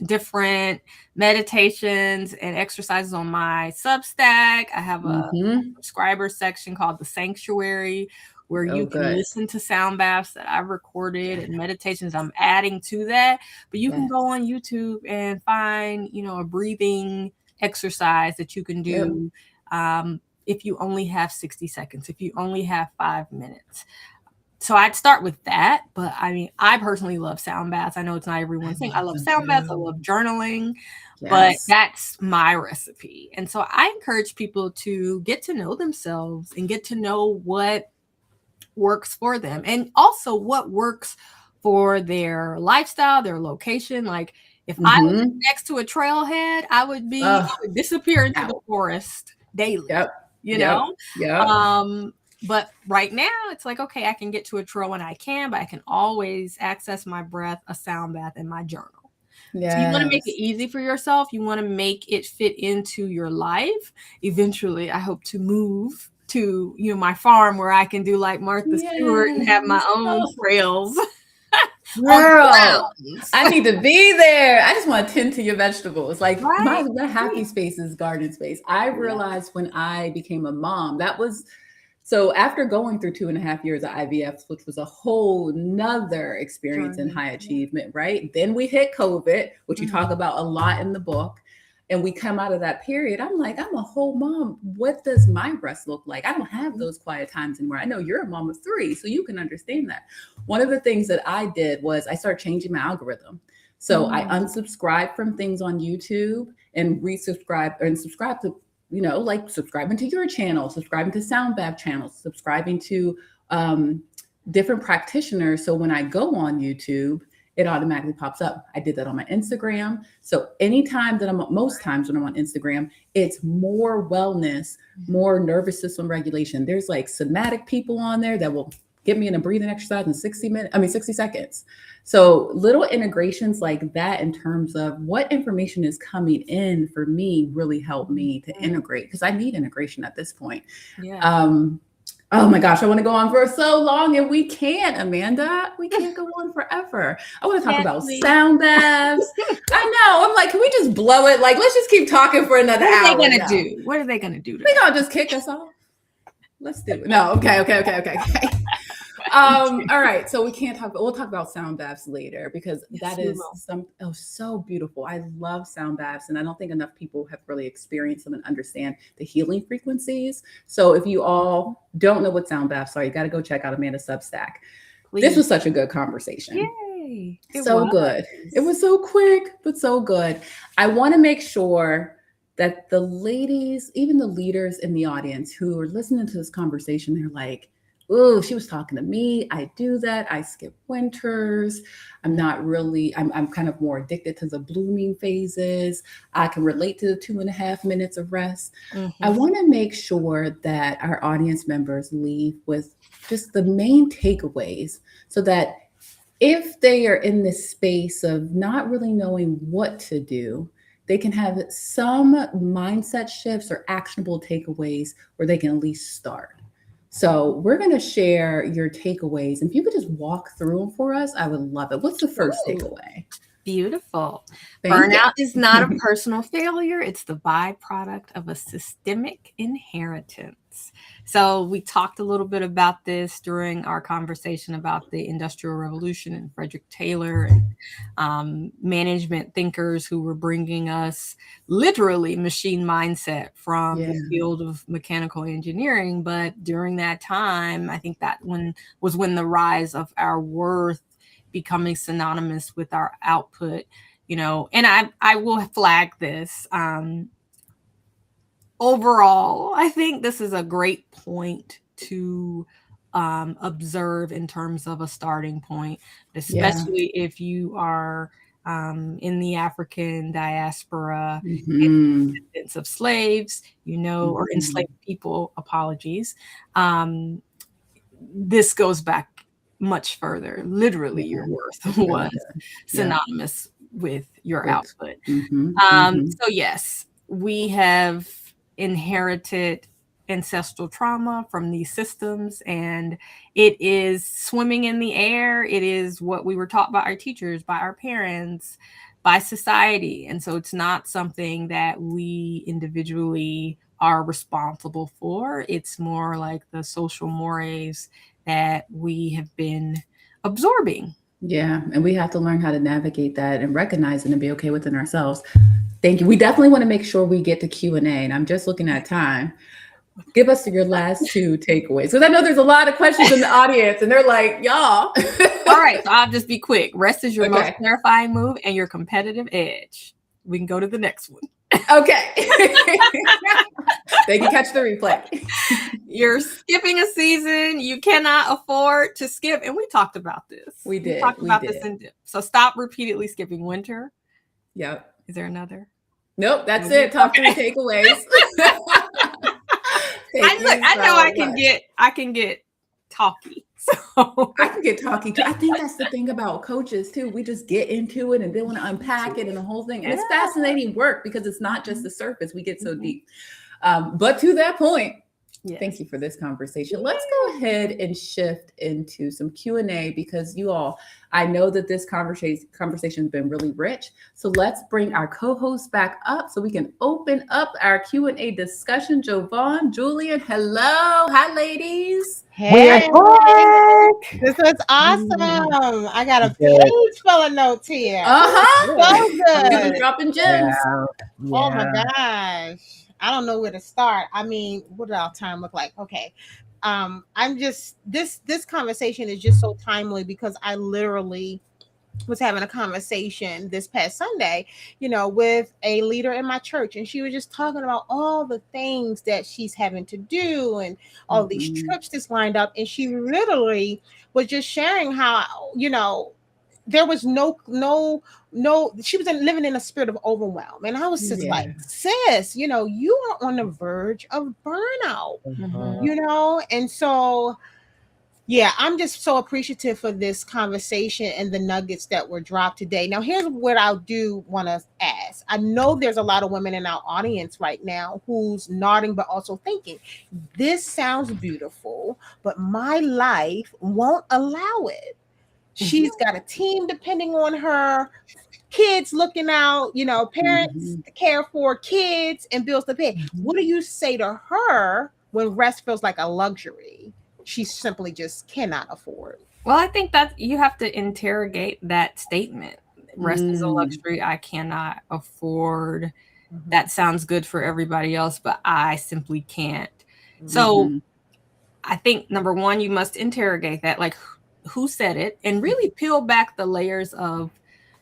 different meditations and exercises on my Substack. I have a subscriber section called The Sanctuary, where you can listen to sound baths that I've recorded and meditations I'm adding to that. But you can go on YouTube and find, you know, a breathing exercise that you can do if you only have 60 seconds, if you only have 5 minutes. So I'd start with that. But I mean, I personally love sound baths. I know it's not everyone's thing. I love sound baths. I love journaling, but that's my recipe. And so I encourage people to get to know themselves and get to know what works for them, and also what works for their lifestyle, their location. Like if I was next to a trailhead, I would disappear into the forest daily. You know? But right now it's like, okay, I can get to a trail when I can, but I can always access my breath, a sound bath, and my journal. So you want to make it easy for yourself. You want to make it fit into your life. Eventually, I hope to move to, my farm where I can do like Martha Stewart and have my own trails. Girl, I need to be there. I just want to tend to your vegetables. Like Right. my happy space is garden space. I realized when I became a mom, so after going through 2.5 years of IVF, which was a whole nother experience in high achievement, right? Then we hit COVID, which you talk about a lot in the book. And we come out of that period, I'm like, I'm a whole mom. What does my breast look like? I don't have those quiet times anymore. I know you're a mom of 3, so you can understand that. One of the things that I did was I started changing my algorithm. So I unsubscribed from things on YouTube and resubscribe and subscribe to, like subscribing to your channel, subscribing to Sound Bath channels, subscribing to different practitioners. So when I go on YouTube, it automatically pops up. I did that on my Instagram. So most times when I'm on Instagram, it's more wellness, more nervous system regulation. There's like somatic people on there that will get me in a breathing exercise in 60 seconds. So little integrations like that in terms of what information is coming in for me really helped me to integrate, because I need integration at this point. Yeah. Oh my gosh, I want to go on for so long and we can't, Amanda. We can't go on forever. I want to talk about sound baths. I know. I'm like, can we just blow it? Like, let's just keep talking for another hour. What are they going to do? What are they going to do? They're going to just kick us off. Let's do it. No, okay. All right. So we'll talk about sound baths later, because that is so beautiful. I love sound baths, and I don't think enough people have really experienced them and understand the healing frequencies. So if you all don't know what sound baths are, you got to go check out Amanda's Substack. Please. This was such a good conversation. Yay. Good. It was so quick, but so good. I want to make sure that the ladies, even the leaders in the audience who are listening to this conversation, they're like, oh, she was talking to me. I do that. I skip winters. I'm kind of more addicted to the blooming phases. I can relate to the 2.5 minutes of rest. I want to make sure that our audience members leave with just the main takeaways, so that if they are in this space of not really knowing what to do, they can have some mindset shifts or actionable takeaways where they can at least start. So we're going to share your takeaways. And if you could just walk through them for us, I would love it. What's the first takeaway? Beautiful. Burnout is not a personal failure. It's the byproduct of a systemic inheritance. So we talked a little bit about this during our conversation about the Industrial Revolution and Frederick Taylor and management thinkers who were bringing us literally machine mindset from the field of mechanical engineering. But during that time, I think that was when the rise of our worth becoming synonymous with our output, and I will flag this. Overall, I think this is a great point to observe in terms of a starting point, especially if you are in the African diaspora, in descendants of slaves, or enslaved people, apologies. This goes back much further. Literally, your worth was synonymous with your output. So yes, we have inherited ancestral trauma from these systems, and it is swimming in the air. It is what we were taught by our teachers, by our parents, by society. And so it's not something that we individually are responsible for. It's more like the social mores that we have been absorbing. Yeah. And we have to learn how to navigate that and recognize it and be okay within ourselves. Thank you. We definitely want to make sure we get to Q&A, and I'm just looking at time. Give us your last 2 takeaways, because I know there's a lot of questions in the audience and they're like, y'all. All right. So I'll just be quick. Rest is your most terrifying move and your competitive edge. We can go to the next one. Okay. They can catch the replay. You're skipping a season. You cannot afford to skip. And we talked about this. We did. We talked about this in depth. So stop repeatedly skipping winter. Yep. Is there another? Nope. That's it. Top 3 takeaways. I know I can get talky. So I can get talky too. I think that's the thing about coaches too. We just get into it and then want to unpack it and the whole thing. And it's fascinating work because it's not just the surface. We get so deep. But to that point, Yes. Thank you for this conversation. Let's go ahead and shift into some Q&A because you all, I know that this conversation has been really rich. So let's bring our co-hosts back up so we can open up our Q&A discussion. Jovan, Julian, hello. Hi, ladies. We are Hey, back. this was awesome. I got a Good. page full of notes here. Uh-huh. So You've been good. dropping gems. Oh my gosh. I don't know where to start. I mean, what did our time look like? Okay. I'm just this conversation is just so timely because I literally was having a conversation this past Sunday, with a leader in my church, and she was just talking about all the things that she's having to do and all these trips that's lined up. And she literally was just sharing how, there was no, she was living in a spirit of overwhelm. And I was just like, sis, you are on the verge of burnout, and so yeah, I'm just so appreciative for this conversation and the nuggets that were dropped today. Now, here's what I do want to ask. I know there's a lot of women in our audience right now who's nodding, but also thinking, this sounds beautiful, but my life won't allow it. She's got a team depending on her, kids looking out, parents to care for, kids and bills to pay. What do you say to her when rest feels like a luxury she simply just cannot afford? Well, I think that you have to interrogate that statement. Rest is a luxury I cannot afford. That sounds good for everybody else, but I simply can't. So I think number one, you must interrogate that, like who said it, and really peel back the layers of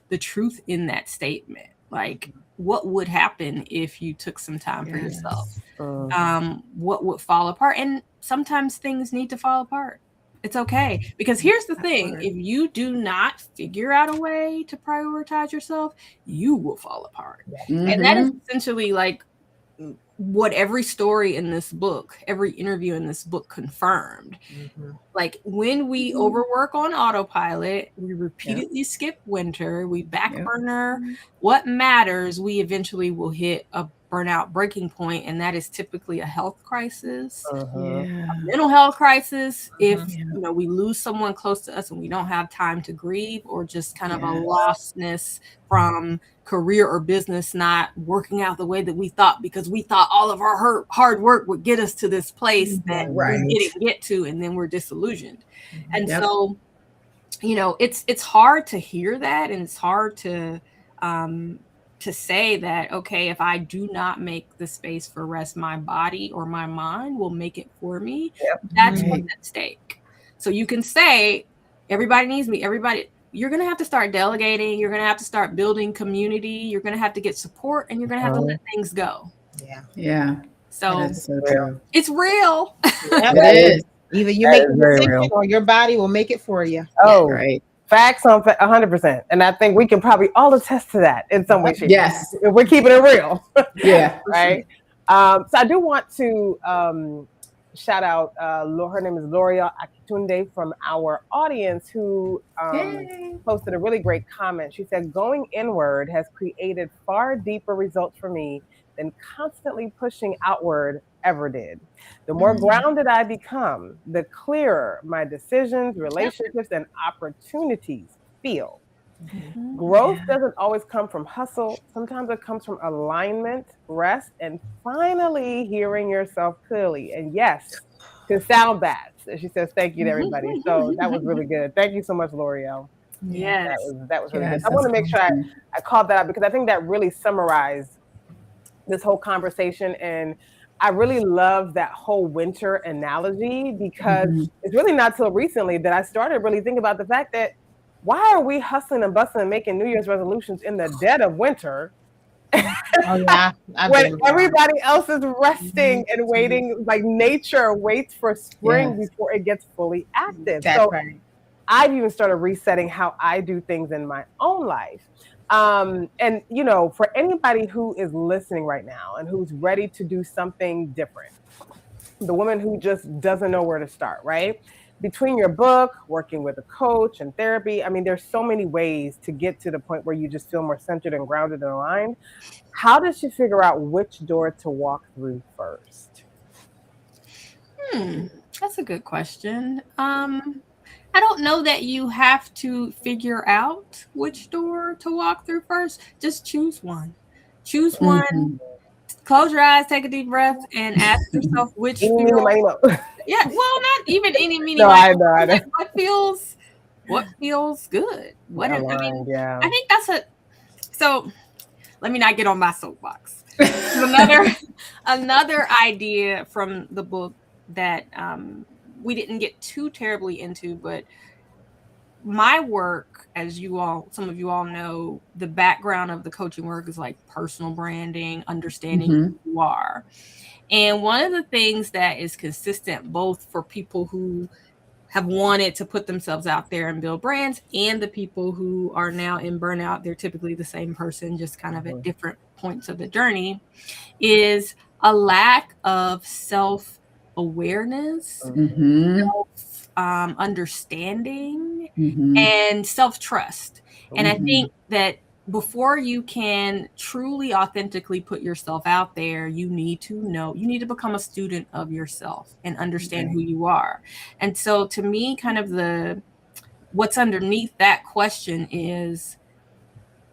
the truth in that statement. Like, what would happen if you took some time for yourself? What would fall apart? And sometimes things need to fall apart. It's okay. Because here's the thing. If you do not figure out a way to prioritize yourself, you will fall apart. And that is essentially like what every story in this book, every interview in this book confirmed. Like when we overwork on autopilot, we repeatedly skip winter, we back burner what matters, we eventually will hit a burnout breaking point, and that is typically a health crisis, a mental health crisis, if we lose someone close to us and we don't have time to grieve, or just kind of a lostness from career or business not working out the way that we thought, because we thought all of our hard work would get us to this place that we didn't get to, and then we're disillusioned. And so it's hard to hear that, and it's hard to say that, okay, if I do not make the space for rest, my body or my mind will make it for me. That's what's at stake. So you can say, everybody needs me, you're going to have to start delegating. You're going to have to start building community. You're going to have to get support, and you're going to have to let things go. So true. It's real. It is. Either you make the decision or your body will make it for you. Facts on 100%. And I think we can probably all attest to that in some way. Yes. If we're keeping it real. Right. So I do want to shout out, her name is L'Oreal Akitunde from our audience, who posted a really great comment. She said, going inward has created far deeper results for me than constantly pushing outward ever did. The more grounded I become, the clearer my decisions, relationships, and opportunities feel. Growth doesn't always come from hustle. Sometimes it comes from alignment, rest, and finally hearing yourself clearly. And yes, to sound bad. And she says, thank you to everybody. So that was really good. Thank you so much, L'Oreal. Yes. That was really good. I want to make sure I called that out, because I think that really summarized this whole conversation. And I really love that whole winter analogy, because it's really not till recently that I started really thinking about the fact that, why are we hustling and bustling and making New Year's resolutions in the dead of winter? When everybody else is resting and waiting, like nature waits for spring before it gets fully active. I've even started resetting how I do things in my own life. And, for anybody who is listening right now and who's ready to do something different, the woman who just doesn't know where to start, right? Between your book, working with a coach, and therapy, I mean, there's so many ways to get to the point where you just feel more centered and grounded and aligned. How does she figure out which door to walk through first? That's a good question. I don't know that you have to figure out which door to walk through first. Just choose one. Choose one. Mhm. Close your eyes, take a deep breath, and ask yourself which Eeny, meeny, feels. miny, mo. Yeah, well, not even any meaning. No, Like, I know, I know. like what feels good. What I mean, Aligned, yeah. I think that's a. So, let me not get on my soapbox. Another idea from the book that we didn't get too terribly into, but my work, as some of you all know, the background of the coaching work is like personal branding, understanding who you are. And one of the things that is consistent both for people who have wanted to put themselves out there and build brands and the people who are now in burnout, they're typically the same person, just kind of at different points of the journey, is a lack of self-awareness, understanding, and self-trust. And I think that before you can truly authentically put yourself out there, you need to become a student of yourself and understand who you are. And so to me, kind of what's underneath that question is,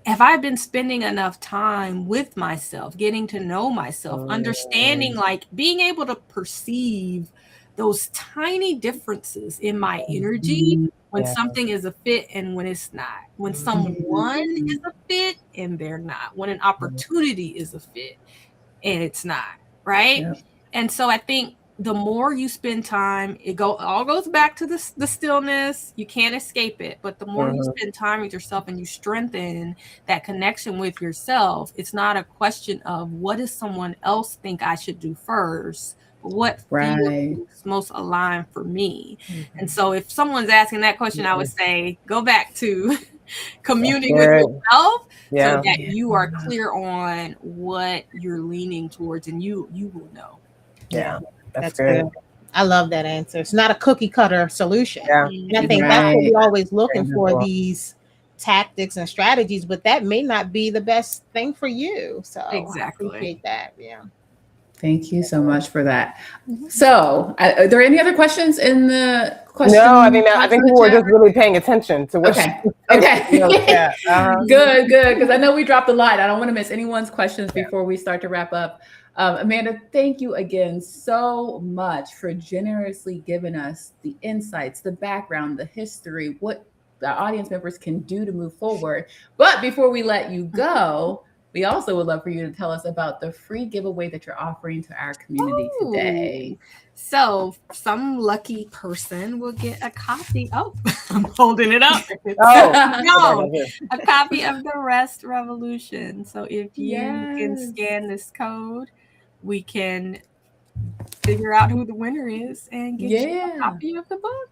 have I been spending enough time with myself, getting to know myself, understanding, like being able to perceive those tiny differences in my energy when something is a fit and when it's not, when someone is a fit and they're not, when an opportunity is a fit and it's not, right? Yep. And so I think the more you spend time, all goes back to the stillness. You can't escape it. But the more you spend time with yourself and you strengthen that connection with yourself, it's not a question of what does someone else think I should do first, but what feels most aligned for me. And so if someone's asking that question, I would say, go back to communing with yourself so that you are clear on what you're leaning towards, and you will know. Yeah. That's good. I love that answer. It's not a cookie cutter solution. Yeah. And I think that's what we're always looking for, these tactics and strategies, but that may not be the best thing for you. So exactly. I appreciate that. Yeah. Thank you so much for that. So are there any other questions in the question? No, I think people were just really paying attention to what Okay. Good. Because I know we dropped the line. I don't want to miss anyone's questions before we start to wrap up. Amanda, thank you again so much for generously giving us the insights, the background, the history, what the audience members can do to move forward. But before we let you go, we also would love for you to tell us about the free giveaway that you're offering to our community today. So some lucky person will get a copy. Oh, I'm holding it up. A copy of The Rest Revolution. So if you can scan this code, we can figure out who the winner is and get you a copy of the book.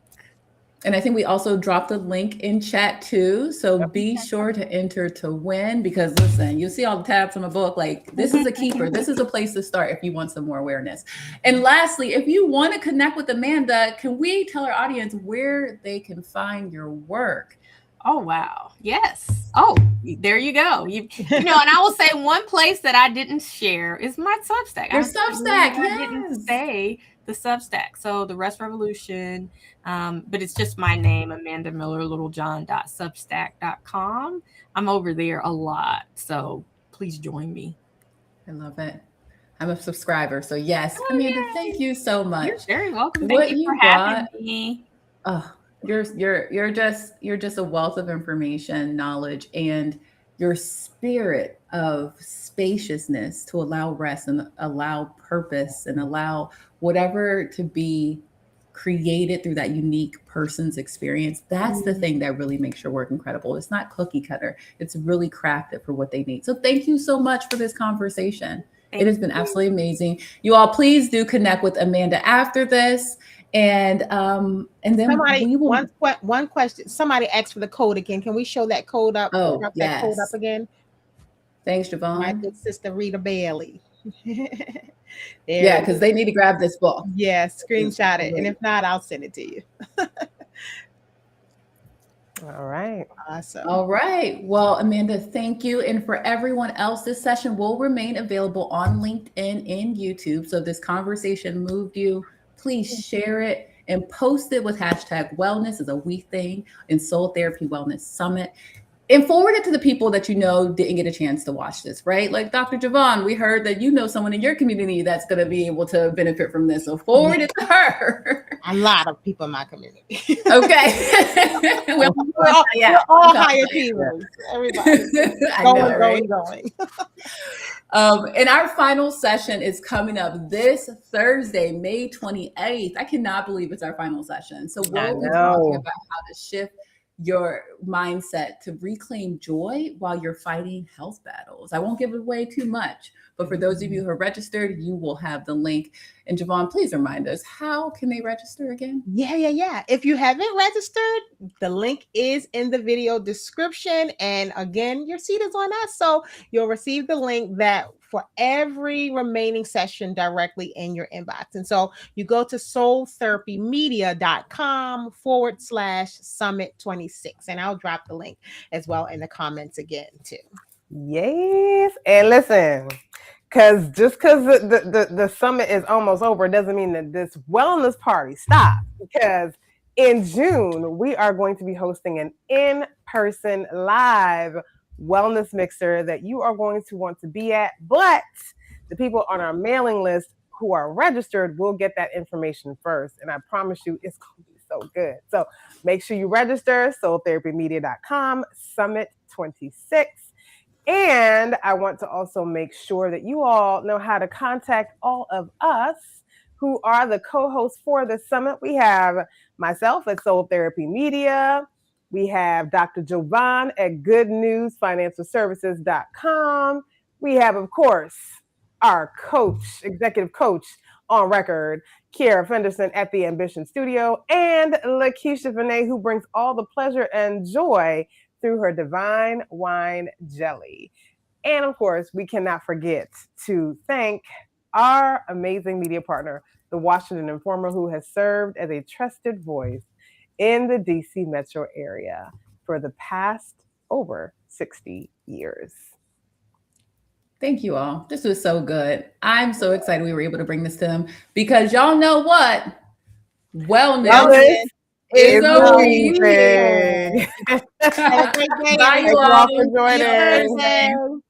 And I think we also dropped a link in chat too. So be sure to enter to win, because listen, you see all the tabs on the book. Like, this is a keeper. This is a place to start if you want some more awareness. And lastly, if you want to connect with Amanda, can we tell our audience where they can find your work? Oh, wow. Yes. Oh, there you go. You know, and I will say one place that I didn't share is my Substack. Your Substack. I didn't say the Substack. So The Rest Revolution, but it's just my name, amandamillerlittlejohn.substack.com. I'm over there a lot. So please join me. I love it. I'm a subscriber. So yes, Amanda, thank you so much. You're very welcome. Thank you for having me. Oh, you're just a wealth of information, knowledge, and your spirit of spaciousness to allow rest and allow purpose and allow whatever to be created through that unique person's experience. That's the thing that really makes your work incredible. It's not cookie cutter. It's really crafted for what they need. So thank you so much for this conversation. It has been absolutely amazing. You all, please do connect with Amanda after this. And then one question. Somebody asked for the code again. Can we show that code up? Oh, that code up again. Thanks, Javon. My good sister Rita Bailey. Yeah, because they need to grab this book. Yeah, screenshot it, and if not, I'll send it to you. All right. Awesome. All right. Well, Amanda, thank you. And for everyone else, this session will remain available on LinkedIn and YouTube. So if this conversation moved you, please share it and post it with hashtag wellness is a we thing in Soul Therapy Wellness Summit. And forward it to the people that you know didn't get a chance to watch this, right? Like Dr. Javon, we heard that you know someone in your community that's going to be able to benefit from this. So forward it to her. A lot of people in my community. Okay. we're all high achievers. Everybody. Going. And our final session is coming up this Thursday, May 28th. I cannot believe it's our final session. So we'll be talking about how to shift your mindset to reclaim joy while you're fighting health battles. I won't give away too much, but for those of you who are registered, you will have the link. And Javon, please remind us, how can they register again? Yeah. If you haven't registered, the link is in the video description. And again, your seat is on us. So you'll receive the link that for every remaining session directly in your inbox. And so you go to soultherapymedia.com/summit26. And I'll drop the link as well in the comments again too. Yes. And listen, because just because the summit is almost over doesn't mean that this wellness party stops. Because in June, we are going to be hosting an in-person live wellness mixer that you are going to want to be at. But the people on our mailing list who are registered will get that information first. And I promise you, it's going to be so good. So make sure you register, soultherapymedia.com, Summit 26. And I want to also make sure that you all know how to contact all of us who are the co-hosts for the summit. We have myself at Soul Therapy Media. We have Dr. Jovan at goodnewsfinancialservices.com. We have, of course, our coach, executive coach on record, Queirra Fenderson at the Ambition Studio, and Lakeisha Vinay, who brings all the pleasure and joy through her divine wine jelly. And of course, we cannot forget to thank our amazing media partner, the Washington Informer, who has served as a trusted voice in the DC metro area for the past over 60 years. Thank you all. This was so good. I'm so excited we were able to bring this to them because y'all know what? Wellness is amazing. Have a great day. Bye, you all for joining.